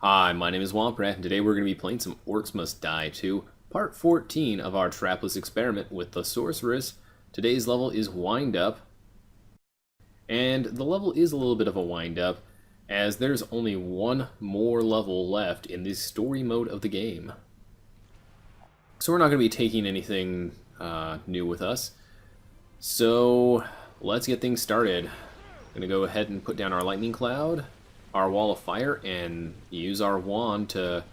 Hi, my name is Womp Rat, and today we're going to be playing some Orcs Must Die 2, Part 14 of our Trapless experiment with the Sorceress. Today's level is Wind Up, and the level is a little bit of a wind up, as there's only one more level left in the story mode of the game. So we're not going to be taking anything new with us. So let's get things started. I'm going to go ahead and put down our lightning cloud, our wall of fire, and use our wand to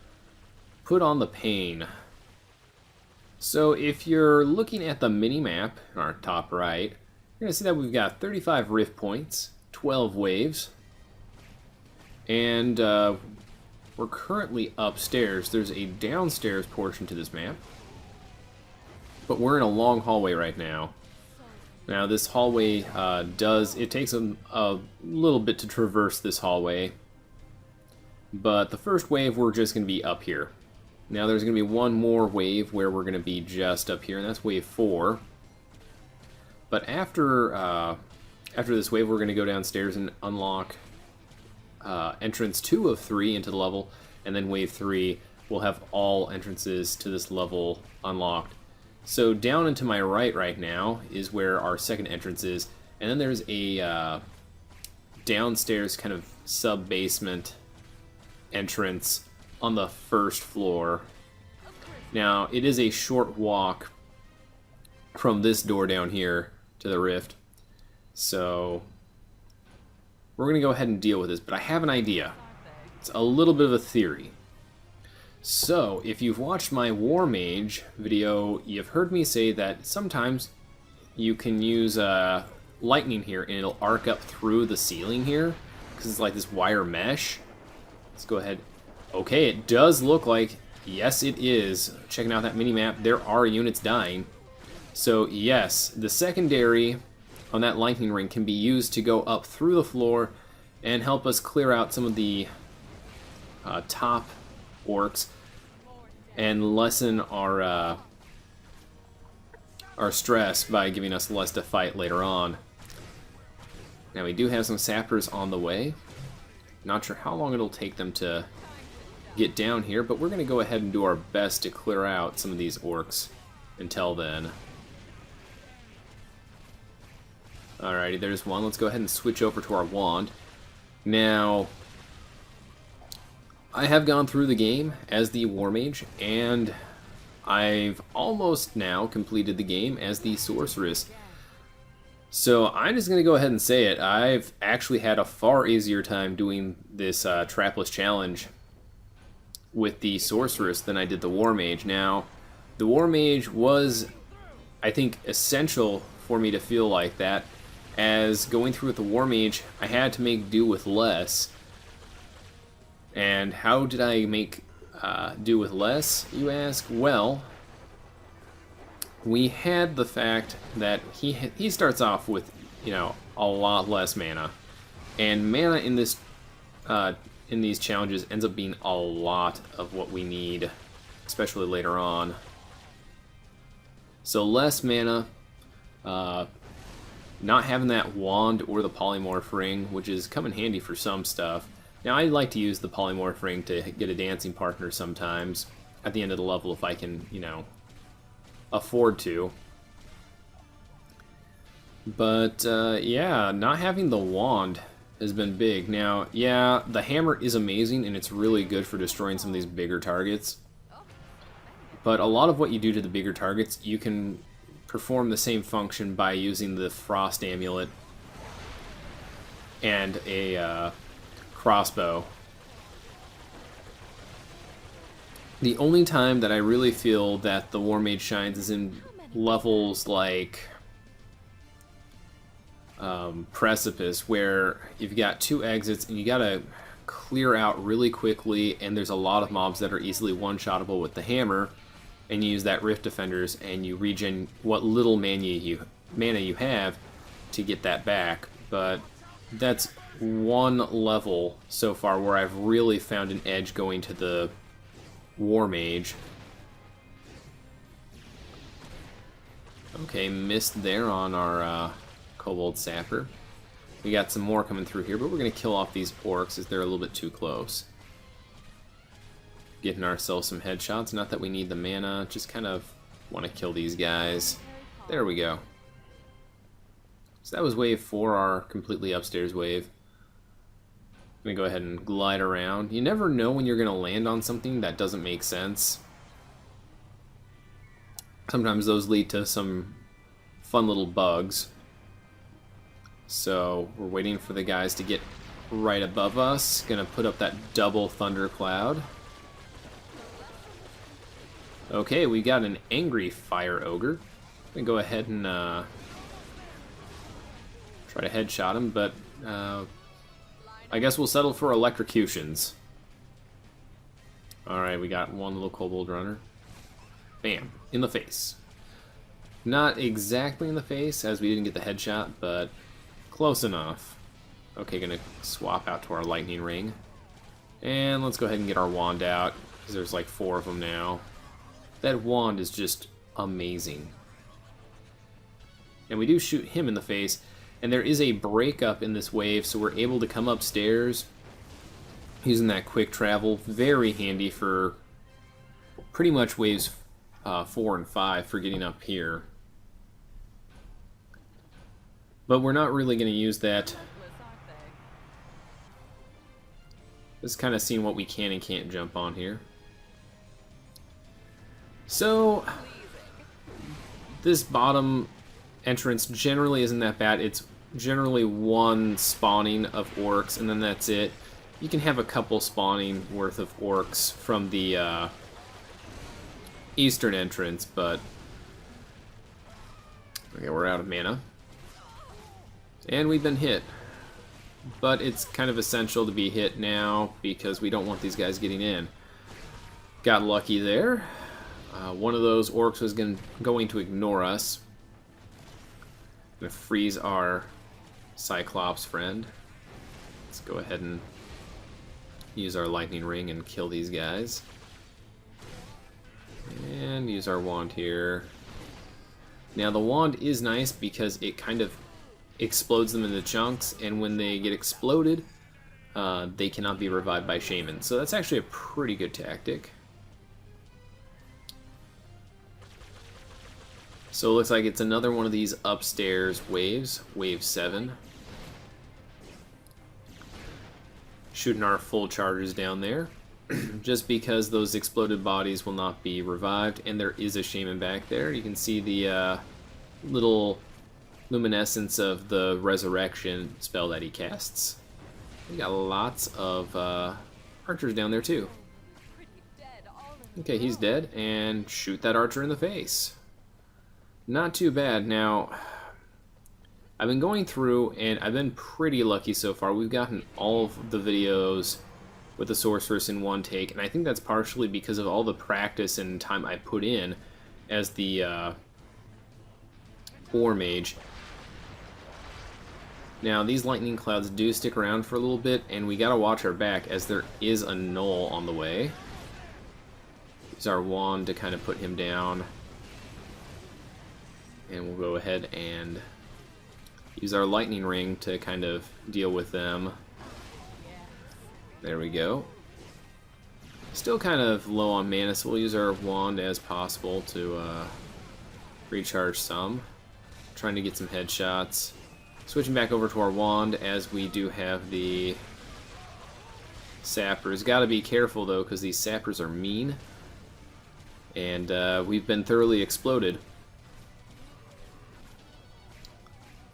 put on the pain. So if you're looking at the mini-map in our top right, you're going to see that we've got 35 rift points, 12 waves, and we're currently upstairs. There's a downstairs portion to this map, but we're in a long hallway right now. Now this hallway it takes a little bit to traverse this hallway, but the first wave we're just going to be up here. Now there's going to be one more wave where we're going to be just up here, and that's wave 4. But after this wave, we're going to go downstairs and unlock entrance 2 of 3 into the level, and then wave 3 will have all entrances to this level unlocked. So down and to my right now is where our second entrance is, and then there's a downstairs kind of sub-basement entrance on the first floor. Now, it is a short walk from this door down here to the rift, so we're going to go ahead and deal with this, but I have an idea. It's a little bit of a theory. So, if you've watched my War Mage video, you've heard me say that sometimes you can use lightning here and it'll arc up through the ceiling here, because it's like this wire mesh. Let's go ahead. Okay, it does look like, yes it is, checking out that mini-map, there are units dying. So yes, the secondary on that lightning ring can be used to go up through the floor and help us clear out some of the top orcs and lessen our stress by giving us less to fight later on. Now we do have some sappers on the way. Not sure how long it'll take them to get down here, but we're going to go ahead and do our best to clear out some of these orcs until then. Alrighty, there's one. Let's go ahead and switch over to our wand. Now, I have gone through the game as the War Mage, and I've almost now completed the game as the Sorceress. So I'm just going to go ahead and say it. I've actually had a far easier time doing this Trapless challenge with the Sorceress than I did the War Mage. Now, the War Mage was, I think, essential for me to feel like that, as going through with the War Mage, I had to make do with less. And how did I make do with less, you ask? Well, we had the fact that he starts off with, you know, a lot less mana, and mana in this in these challenges ends up being a lot of what we need, especially later on. So less mana, not having that wand or the polymorph ring, which is come in handy for some stuff. Now I like to use the polymorph ring to get a dancing partner sometimes at the end of the level if I can, you know, afford to. But yeah, not having the wand has been big. Now, yeah, the hammer is amazing and it's really good for destroying some of these bigger targets. But a lot of what you do to the bigger targets, you can perform the same function by using the frost amulet and a crossbow. The only time that I really feel that the War Mage shines is in levels like Precipice, where you've got 2 exits and you gotta clear out really quickly, and there's a lot of mobs that are easily one-shottable with the hammer, and you use that Rift Defenders and you regen what little mana you have to get that back. But that's one level so far where I've really found an edge going to the War Mage. Okay, missed there on our Kobold Sapper. We got some more coming through here, but we're going to kill off these orcs as they're a little bit too close. getting ourselves some headshots. Not that we need the mana, just kind of want to kill these guys. There we go. So that was wave 4, our completely upstairs wave. I'm going to go ahead and glide around. You never know when you're going to land on something that doesn't make sense. Sometimes those lead to some fun little bugs. So we're waiting for the guys to get right above us. Gonna put up that double thundercloud. Okay, we got an angry fire ogre. I'm gonna go ahead and try to headshot him, but I guess we'll settle for electrocutions. Alright, we got one little kobold runner. Bam, in the face. Not exactly in the face, as we didn't get the headshot, but close enough. Okay, gonna swap out to our lightning ring. And let's go ahead and get our wand out, because there's like 4 of them now. That wand is just amazing. And we do shoot him in the face, and there is a breakup in this wave, so we're able to come upstairs using that quick travel. Very handy for pretty much waves 4 and 5 for getting up here. But we're not really going to use that. Just kind of seeing what we can and can't jump on here. So, this bottom entrance generally isn't that bad. It's generally one spawning of orcs, and then that's it. You can have a couple spawning worth of orcs from the eastern entrance, but okay, we're out of mana. And we've been hit. But it's kind of essential to be hit now because we don't want these guys getting in. Got lucky there. One of those orcs was going to ignore us. Gonna freeze our Cyclops friend. Let's go ahead and use our lightning ring and kill these guys. And use our wand here. Now the wand is nice because it kind of explodes them into chunks, and when they get exploded, they cannot be revived by Shaman. So that's actually a pretty good tactic. So it looks like it's another one of these upstairs waves, wave 7. Shooting our full charges down there, just because those exploded bodies will not be revived, and there is a Shaman back there. You can see the little luminescence of the resurrection spell that he casts. We got lots of archers down there too. Okay, he's dead, and shoot that archer in the face. Not too bad. Now, I've been going through, and I've been pretty lucky so far. We've gotten all of the videos with the Sorceress in one take, and I think that's partially because of all the practice and time I put in as the War Mage. Now, these lightning clouds do stick around for a little bit, and we gotta watch our back as there is a gnoll on the way. Use our wand to kind of put him down. And we'll go ahead and use our lightning ring to kind of deal with them. There we go. Still kind of low on mana, so we'll use our wand as possible to recharge some. Trying to get some headshots. Switching back over to our wand as we do have the sappers. Gotta be careful though, because these sappers are mean. And we've been thoroughly exploded.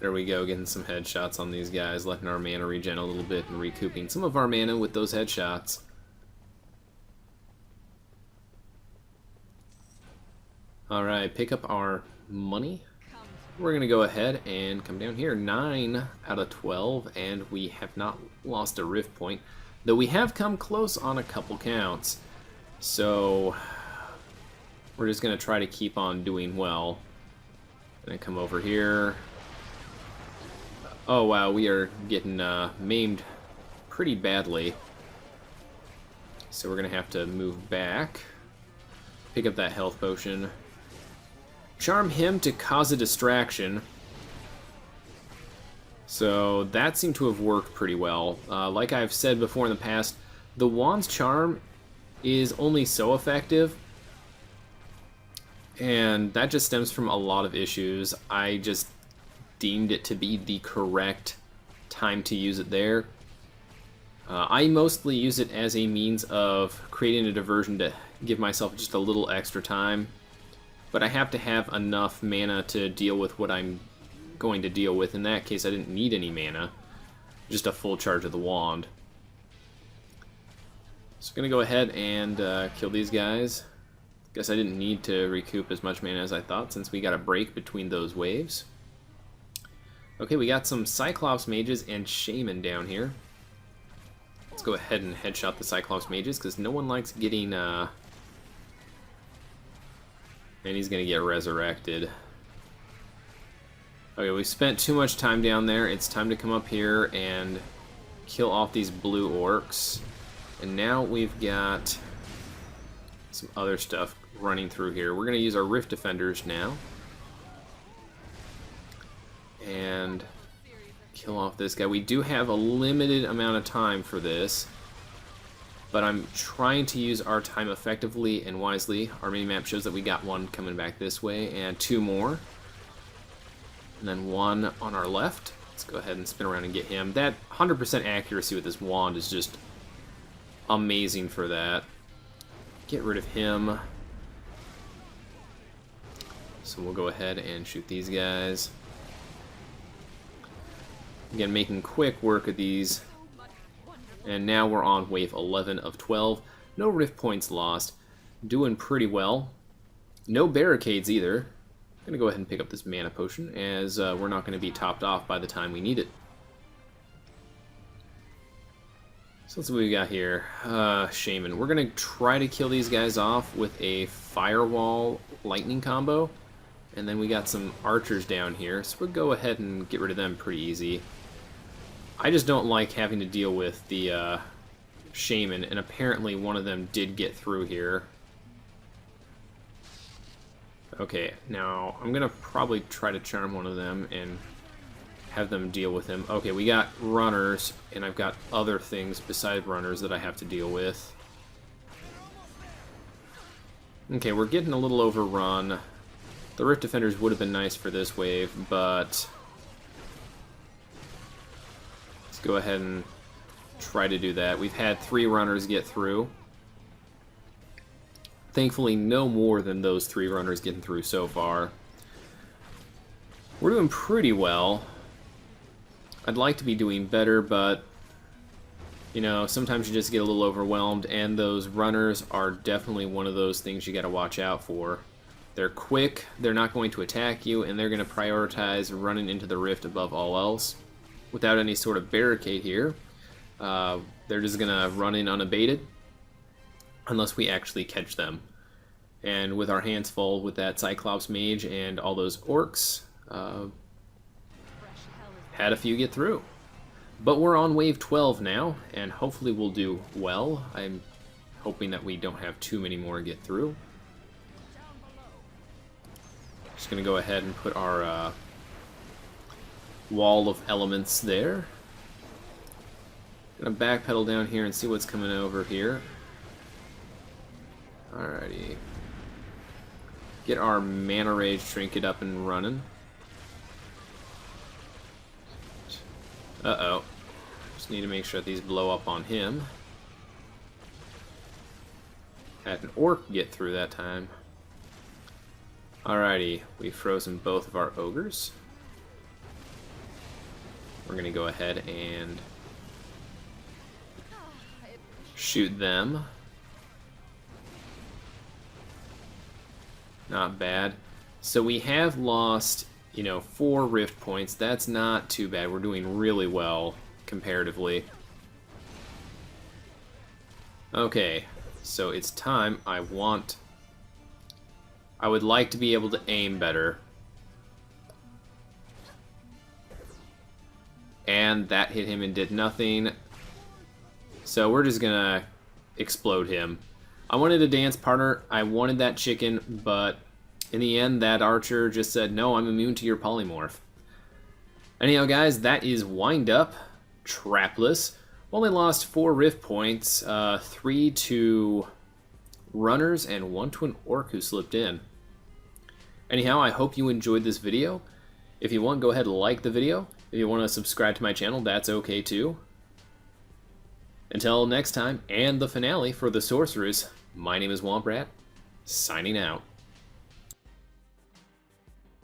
There we go, getting some headshots on these guys, letting our mana regen a little bit and recouping some of our mana with those headshots. Alright, pick up our money. We're going to go ahead and come down here. 9 out of 12, and we have not lost a rift point, though we have come close on a couple counts. So we're just going to try to keep on doing well. Gonna come over here. Oh wow, we are getting maimed pretty badly. So we're gonna have to move back. Pick up that health potion. Charm him to cause a distraction. So that seemed to have worked pretty well. Like I've said before in the past, the wand's charm is only so effective, and that just stems from a lot of issues. I just deemed it to be the correct time to use it there. I mostly use it as a means of creating a diversion to give myself just a little extra time, but I have to have enough mana to deal with what I'm going to deal with. In that case, I didn't need any mana, just a full charge of the wand. So I'm going to go ahead and kill these guys. Guess I didn't need to recoup as much mana as I thought, since we got a break between those waves. Okay, we got some Cyclops mages and Shaman down here. Let's go ahead and headshot the Cyclops mages, because no one likes getting, and he's going to get resurrected. Okay, we spent too much time down there. It's time to come up here and kill off these blue orcs. And now we've got some other stuff running through here. We're going to use our Rift Defenders now. And kill off this guy. We do have a limited amount of time for this, but I'm trying to use our time effectively and wisely. Our minimap shows that we got one coming back this way, and two more. And then one on our left. Let's go ahead and spin around and get him. That 100% accuracy with this wand is just amazing for that. Get rid of him. So we'll go ahead and shoot these guys. Again, making quick work of these. And now we're on wave 11 of 12. No rift points lost. Doing pretty well. No barricades either. I'm going to go ahead and pick up this mana potion, as we're not going to be topped off by the time we need it. So let's see what we got here. Shaman. We're going to try to kill these guys off with a Firewall Lightning combo. And then we got some archers down here, so we'll go ahead and get rid of them pretty easy. I just don't like having to deal with the Shaman, and apparently one of them did get through here. Okay, now I'm going to probably try to charm one of them and have them deal with him. Okay, we got runners, and I've got other things besides runners that I have to deal with. Okay, we're getting a little overrun. The Rift Defenders would have been nice for this wave, but let's go ahead and try to do that. We've had 3 runners get through. Thankfully, no more than those 3 runners getting through so far. We're doing pretty well. I'd like to be doing better, but you know, sometimes you just get a little overwhelmed, and those runners are definitely one of those things you got to watch out for. They're quick, they're not going to attack you, and they're going to prioritize running into the rift above all else. Without any sort of barricade here, they're just going to run in unabated unless we actually catch them. And with our hands full with that Cyclops mage and all those orcs, had a few get through. But we're on wave 12 now, and hopefully we'll do well. I'm hoping that we don't have too many more get through. Just going to go ahead and put our wall of elements there. Going to backpedal down here and see what's coming over here. Alrighty. Get our Mana Rage Trinket up and running. Uh-oh. Just need to make sure that these blow up on him. Had an orc get through that time. Alrighty, we've frozen both of our ogres. We're gonna go ahead and shoot them. Not bad. So we have lost, you know, 4 rift points. That's not too bad. We're doing really well comparatively. Okay, so it's time. I would like to be able to aim better. And that hit him and did nothing. So we're just gonna explode him. I wanted a dance partner, I wanted that chicken, but in the end that archer just said, no, I'm immune to your polymorph. Anyhow guys, that is Wind Up, Trapless. Only lost 4 rift points, 3 to runners and one twin orc who slipped in. Anyhow, I hope you enjoyed this video. If you want, go ahead and like the video. If you want to subscribe to my channel, that's okay too. Until next time, and the finale for the Sorceress, my name is Womp Rat, signing out.